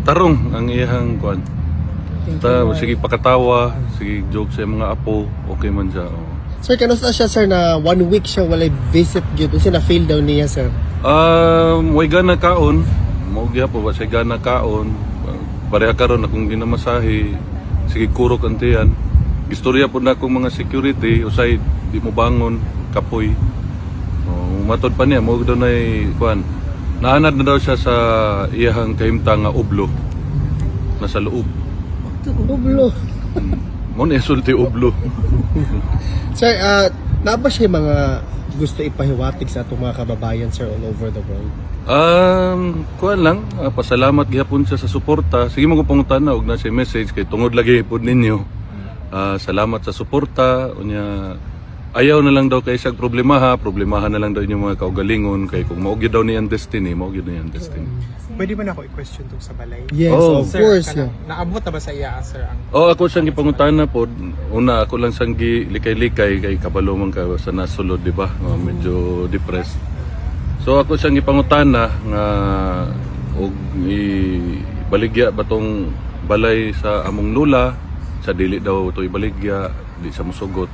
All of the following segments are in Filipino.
Tarong ang iyang kuan. Sige pakatawa, sige joke sa mga apo, okay man siya. Oh. Sir, kanusta siya, sir, na 1 week siya walay visit gyud kasi na-fail daw niya, sir. Way gana kaon, mo gyapon ba siya gana kaon. Pareha karon akong ginamasahe, sige kurok antiyan. Istorya po na akong mga security, usay di mo bangon, kapoy. Matod pa niya, mo doon ay kuan. Naanad na daw siya sa iyahang kahimtang nga ublo. Nasa loob. Ublo. Mo na sulti ublo. Sir, na ba siya mga gusto ipahiwatig sa atong mga kababayan, sir, all over the world? Kuan lang, pasalamat gihapon siya sa suporta. Sige mo ko pangutan na, og na siya message kay tungod lagi po ninyo. Salamat sa suporta. Unya, ayaw na lang daw kay siyang problemahan na lang daw inyong mga kaugalingon kay kung maugid daw niyang destiny, maugid na niyang destiny. Pwede ba na ako i-question tong sa balay? Yes, Oh. of course. Sir, Yeah. naabot na ba sa iya, sir? Ako siyang gipangutana po. Una ako lang siyang likay-likay kay kabalo man ka sa nasulod, di ba? Medyo depressed. So ako siyang gipangutana nga og ibaligya ba tong balay sa among lula, sa dili daw to ibaligya, di sa musugot.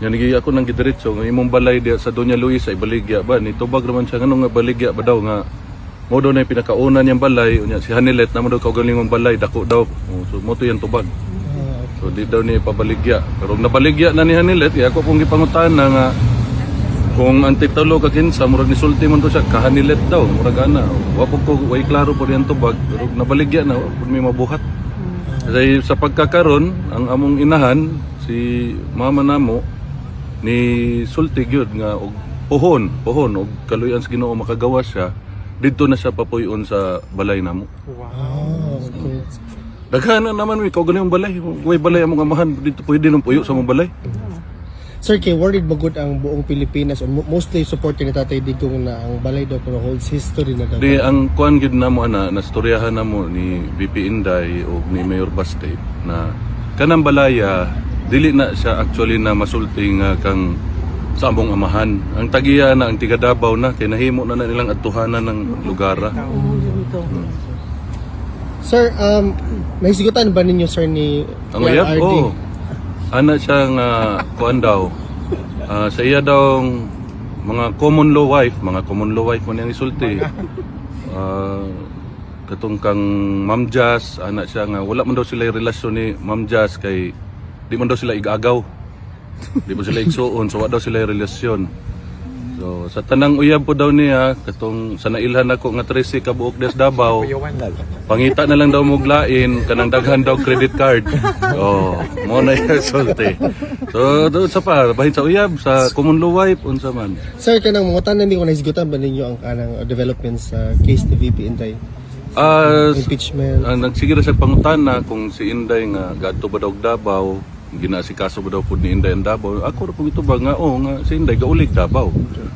Yan ako nang gidiretso nga imong balay diya sa Doña Luisa ibaligya ba ni tubag naman siya nganong nga baligya ba daw nga mo daw na yung pinakauna niyang balay unya si Hanilet na mo daw kaugalingong balay dako daw. So mo to yan tubag. So di daw ni pabaligya. Pero nabaligya na ni Hanilet, ako pong gipangutana nga kung ang titulo ka kinsa murag ni sulti man to siya ka Hanilet daw murag ana. Wa po ko way klaro po yan tubag pero nabaligya na pud may mabuhat. Kasi sa pagkakaron ang among inahan si mama namo ni sulti gyud nga og pohon og kaluyan sa Ginoo makagawa siya didto na siya papuyon sa balay namo. Wow. Okay. Daghan na naman ikaw ganun yung balay. Way balay among amahan dito pwede nang puyo sa mong balay. Sir, kay worried ba good ang buong Pilipinas o mostly supporting ni Tatay Digong na ang balay daw pero holds history na daw? Di ang kuan gyud namo ana nastoryahan namo ni VP Inday o ni Mayor Bastide na kanang balaya dili na siya actually na masulti nga kang sa among amahan. Ang tagiya na ang tiga Davao na kay nahimo na nilang atuhanan ng lugara. Sir, nahisigutan ba ninyo, sir, ni Ang Kuya uyab RD? ko. Ana siya nga kuan daw. Sa iya daw mga common law wife man yang isulti. Katong kang Ma'am Jazz, ana siya nga wala man daw sila relasyon ni Ma'am Jazz kay di man daw sila igagaw. Di mo sila igsuon, so wala daw sila relasyon. So sa tanang uyab po daw niya, katong sa nailhan ako nga 13 ka buok des Davao, pangita na lang daw muglain, kanang daghan daw credit card. Mo na yung sulti. So doon sa pa, bahin sa uyab, sa common law wife, unsa man. Sir, kanang mga tanan ko nahisigutan ba ninyo ang kanang developments sa case ni VP Inday? Ang Impeachment? nagsigira sa pangutana kung si Inday nga gadto ba daw og Davao, ginasikaso ba daw po ni Inday ang Davao. Ako rin ito ba nga, nga si Inday gaulig Davao.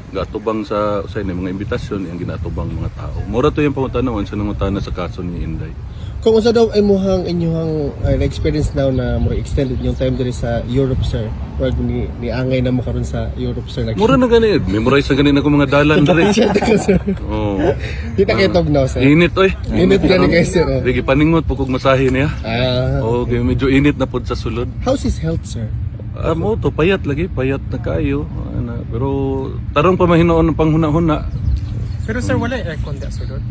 Gatubang sa mga imbitasyon yung ginatubang mga tao. Mura to yung pangutanawan sa nangutana sa kaso ni Inday. Kung usa daw ay inyong na-experience now na more extended yung time diri sa Europe, sir, or ni angay na makaroon sa Europe, sir. Mura na ganit. Memorize na ganit ako mga dalan diri. Sir. Oh. Di ta kay tugnaw, sir. Init oy. Init gani kay sir. Oh. Sige paningot pugog masahe niya. Okay, medyo init na pud sa sulod. How's his health, sir? Mo to payat na kayo. Pero tarong pa mahinoon ng panghuna-huna. Pero sir, wala yung aircon da, sir, doon?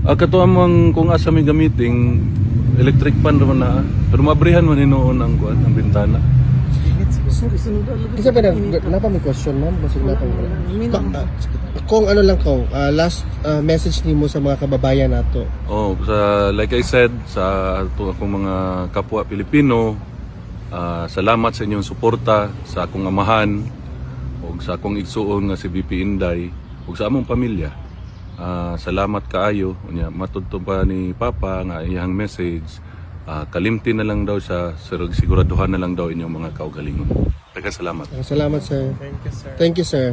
Kato amang kung asa may gamiting electric fan naman na. Pero mabrihan man hinoon ang kuan ang bintana. Kasi ba na may question, ma'am? Basig na kung ano lang ko, last message nimo sa mga kababayan nato. Like I said, sa akong mga kapwa Pilipino, salamat sa inyong suporta sa akong amahan o sa akong igsuon nga si VP Inday o sa among pamilya. Salamat kaayo. Matudto pa ni Papa nga iyang message. Kalimti na lang daw siya, siguraduhan na lang daw inyong mga kaugalingon. Salamat. Salamat, sir. Thank you, sir. Thank you, sir.